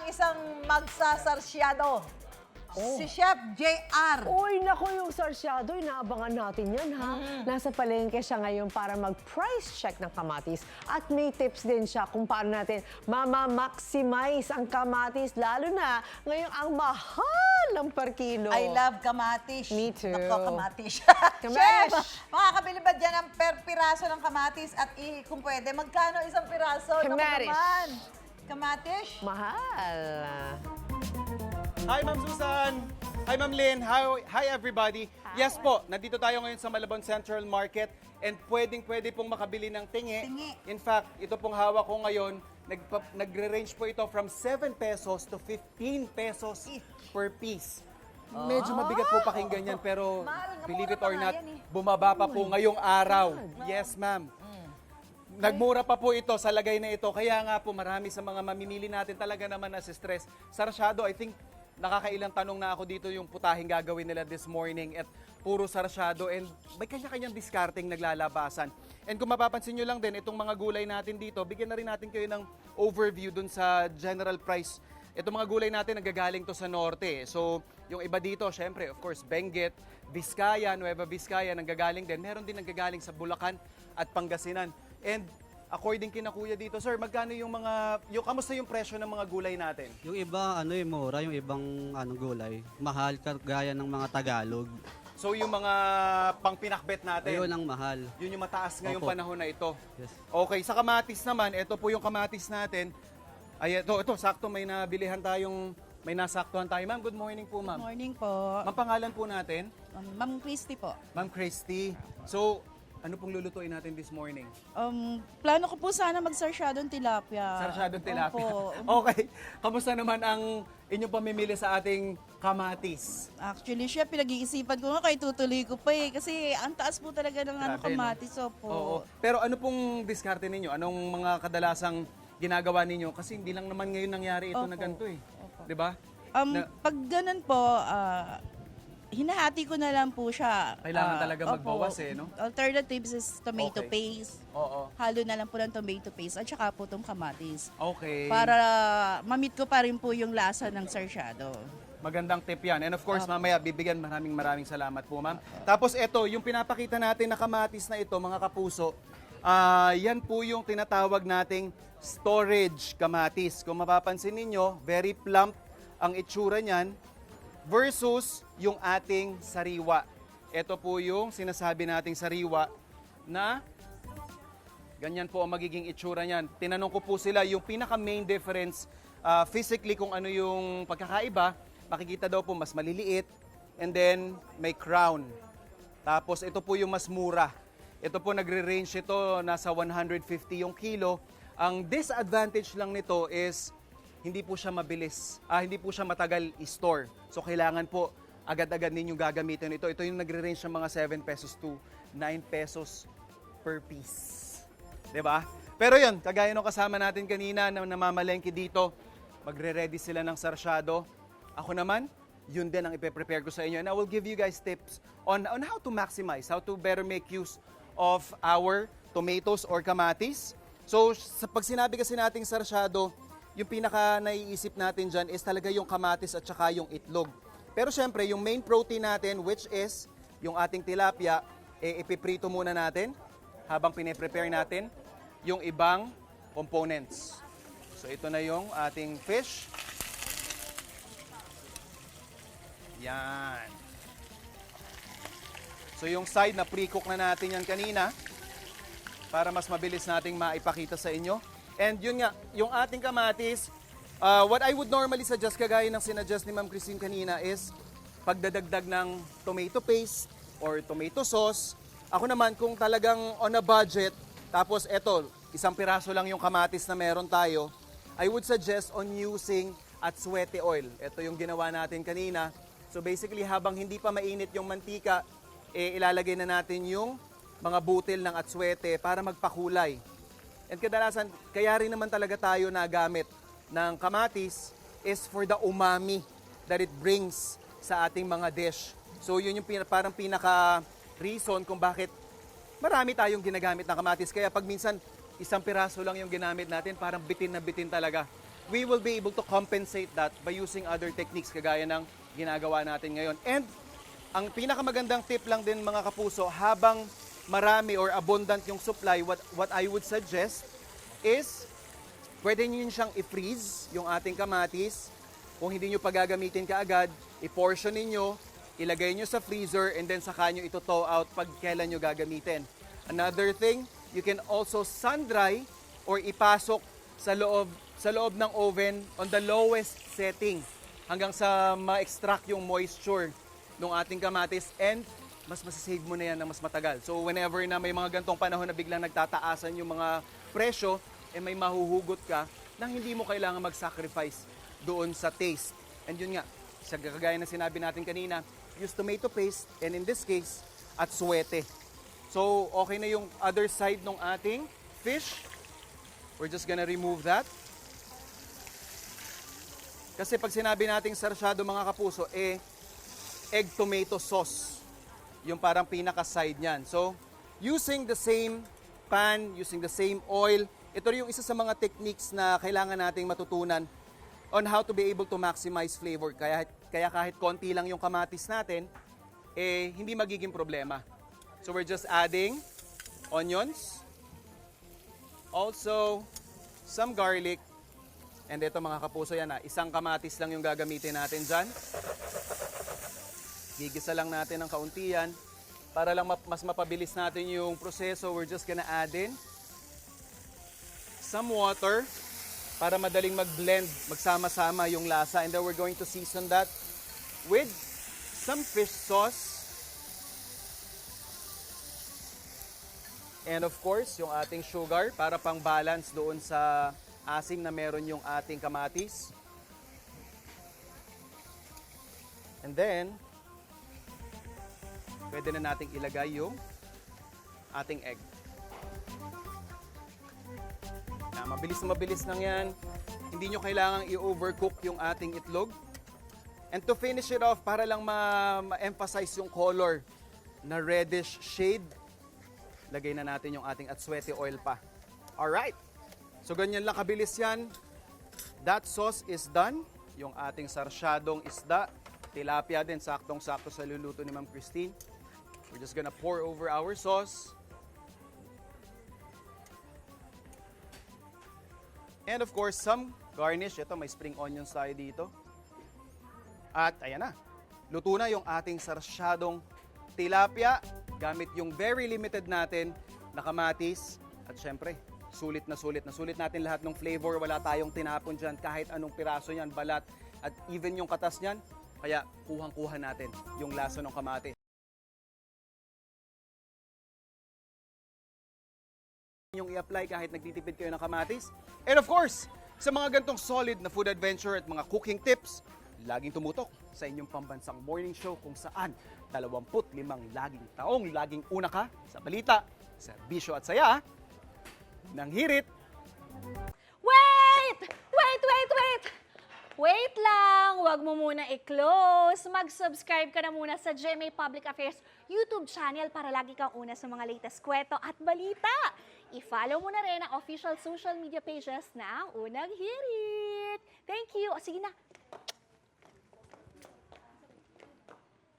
isang magsasarsyado. Si Chef JR. Uy, naku, yung sarsyado, inaabangan natin yan, ha? Nasa palengke siya ngayon para mag-price check ng kamatis. At may tips din siya kung paano natin mama-maximize ang kamatis, lalo na ngayong ang mahal ng per kilo. I love kamatis. Me too. Nako, kamatis. Kamatis. Chef, makakabili ba dyan ng per piraso ng kamatis? At kung pwede, magkano isang piraso? Naku Kamatis. naman. Kamatis? Mahal. Hi, Ma'am Susan! Hi, Ma'am Lynn! Hi, everybody! Yes po, nandito tayo ngayon sa Malabon Central Market and pwedeng-pwede pong makabili ng tingi. Tingi. In fact, ito pong hawak ko ngayon, nagre-range po ito from 7 pesos to 15 pesos per piece. Medyo mabigat po pakinggan yan, pero Mahal, believe it mura or pa nga not, yan eh. bumaba pa po ngayong araw. Yes, ma'am. Nagmura pa po ito sa lagay na ito. Kaya nga po marami sa mga mamimili natin talaga naman na stress. Sarsyado, I think nakakailang tanong na ako dito yung putahing gagawin nila this morning at puro sarsyado and may kanya-kanyang discarding naglalabasan. And kung mapapansin nyo lang din, itong mga gulay natin dito, bigyan na rin natin kayo ng overview dun sa general price. Itong mga gulay natin nagagaling to sa norte. So, yung iba dito, syempre, of course, Benguet, Vizcaya, Nueva Vizcaya, nanggagaling din. Meron din nanggagaling sa Bulacan at Pangasinan. And according kina Kuya dito, sir, magkano kamusta yung presyo ng mga gulay natin? Yung iba, mura, yung ibang gulay. Mahal, gaya ng mga Tagalog. So yung mga pangpinakbet natin, Ayun ang mahal. yun yung mataas ngayong Opo. panahon na ito. Yes. Okay, sa kamatis naman, ito po yung kamatis natin. Ay, ito, sakto may nasaktuhan tayo. Ma'am, good morning po, ma'am. Morning po. Ma'am, pangalan po natin? Ma'am Christy po. Ma'am Christy. So, ano pong lulutuin natin this morning? Plano ko po sana mag-sarsyadong tilapia. Sarsyadong tilapia. Opo. Okay. Kamusta naman ang inyong pamimili sa ating kamatis? Actually, siya, pinag-iisipan ko nga kaya tutuloy ko pa eh. Kasi ang taas po talaga ng Grabe, no? kamatis. Opo. Oo. Pero ano pong diskarte ninyo? Anong mga kadalasang ginagawa ninyo? Kasi hindi lang naman ngayon nangyari ito na Opo. ganito eh. Opo. 'Di ba? Pag ganun po, hinahati ko na lang po siya. Kailangan talaga Opo. magbawas eh, no? Alternatives is tomato Okay. paste. Oo. Halo na lang po ng tomato paste at saka po itong kamatis. Okay. Para mamit ko pa rin po yung lasa ng sarsyado. Magandang tip yan. And of course, mamaya bibigyan maraming salamat po, ma'am. Tapos ito, yung pinapakita natin na kamatis na ito, mga kapuso, yan po yung tinatawag nating storage kamatis. Kung mapapansin ninyo, very plump ang itsura niyan versus yung ating sariwa. Ito po yung sinasabi nating sariwa na ganyan po ang magiging itsura niyan. Tinanong ko po sila yung pinaka-main difference physically kung ano yung pagkakaiba. Makikita daw po mas maliliit and then may crown. Tapos ito po yung mas mura. Ito po nagre-range ito, nasa 150 yung kilo. Ang disadvantage lang nito is hindi po siya mabilis, hindi po siya matagal i-store. So kailangan po agad-agad ninyong gagamitin ito. Ito yung nagre-range ng mga 7 pesos to 9 pesos per piece. 'Di ba? Pero yun, kagaya nung kasama natin kanina na namamalengke dito, magre-ready sila ng sarsyado. Ako naman, yun din ang ipe-prepare ko sa inyo. And I will give you guys tips on how to maximize, how to better make use of our tomatoes or kamatis. So, pag sinabi kasi nating sarsyado, yung pinaka naiisip natin dyan is talaga yung kamatis at saka yung itlog. Pero syempre, yung main protein natin, which is yung ating tilapia, ipiprito muna natin habang pine-prepare natin yung ibang components. So, ito na yung ating fish. Yan. So yung side na pre-cook na natin yan kanina para mas mabilis nating maipakita sa inyo. And yun nga, yung ating kamatis, what I would normally suggest, kagaya ng sinuggest ni Ma'am Christine kanina, is pagdadagdag ng tomato paste or tomato sauce. Ako naman, kung talagang on a budget, tapos eto, isang piraso lang yung kamatis na meron tayo, I would suggest on using atsuete oil. Ito yung ginawa natin kanina. So basically, habang hindi pa mainit yung mantika, ilalagay na natin yung mga butil ng atsuete para magpakulay. And kadalasan, kaya rin naman talaga tayo nagamit ng kamatis is for the umami that it brings sa ating mga dish. So yun yung parang pinaka-reason kung bakit marami tayong ginagamit na kamatis. Kaya pag minsan isang piraso lang yung ginamit natin, parang bitin na bitin talaga we will be able to compensate that by using other techniques kagaya ng ginagawa natin ngayon. And ang pinakamagandang tip lang din mga kapuso, habang marami or abundant yung supply, what I would suggest is pwede nyo siyang i-freeze yung ating kamatis. Kung hindi nyo pagagamitin kaagad, i-portion ninyo, ilagay nyo sa freezer, and then saka nyo ito thaw out pag kailan nyo gagamitin. Another thing, you can also sun-dry or ipasok sa loob ng oven on the lowest setting hanggang sa ma-extract yung moisture ng ating kamatis, and mas masasave mo na yan ng mas matagal. So whenever na may mga gantong panahon na biglang nagtataasan yung mga presyo, may mahuhugot ka nang hindi mo kailangan mag-sacrifice doon sa taste. And yun nga, sa kagaya na sinabi natin kanina, use tomato paste, and in this case, atsuete. So okay na yung other side ng ating fish. We're just gonna remove that. Kasi pag sinabi nating sarsyado mga kapuso, egg tomato sauce. Yung parang pinaka-side niyan. So, using the same pan, using the same oil, ito rin yung isa sa mga techniques na kailangan nating matutunan on how to be able to maximize flavor. Kaya kahit konti lang yung kamatis natin, hindi magiging problema. So, we're just adding onions. Also, some garlic. And ito mga kapuso yan, isang kamatis lang yung gagamitin natin dyan. Gigisa lang natin ng kaunti yan. Para lang mas mapabilis natin yung proseso, we're just gonna add in some water para madaling mag-blend, magsama-sama yung lasa. And then we're going to season that with some fish sauce. And of course, yung ating sugar para pang-balance doon sa asim na meron yung ating kamatis. And then, pwede na nating ilagay yung ating egg. Mabilis lang yan. Hindi nyo kailangang i-overcook yung ating itlog. And to finish it off, para lang ma-emphasize yung color na reddish shade, lagay na natin yung ating atsuete oil pa. Alright. So ganyan lang kabilis yan. That sauce is done. Yung ating sarsyadong isda. Tilapia din, saktong-sakto sa luluto ni Ma'am Christine. We're just gonna pour over our sauce. And of course, some garnish. Ito, may spring onions tayo dito. At ayan na. Luto na yung ating sarsyadong tilapia. Gamit yung very limited natin na kamatis. At syempre, sulit natin lahat ng flavor. Wala tayong tinapon dyan. Kahit anong piraso yan, balat. At even yung katas niyan. Kaya kuhang-kuha natin yung lasa ng kamatis. Yung i-apply kahit nagtitipid kayo ng kamatis. And of course, sa mga gantong solid na food adventure at mga cooking tips, laging tumutok sa inyong pambansang morning show kung saan 25 laging una ka sa balita, serbisyo at saya ng hirit. Wait! Wait lang! Huwag mo muna i-close. Mag-subscribe ka na muna sa GMA Public Affairs YouTube channel para lagi kang una sa mga latest kwento at balita. I-follow mo na rin ang official social media pages ng Unang Hirit. Thank you. O sige na,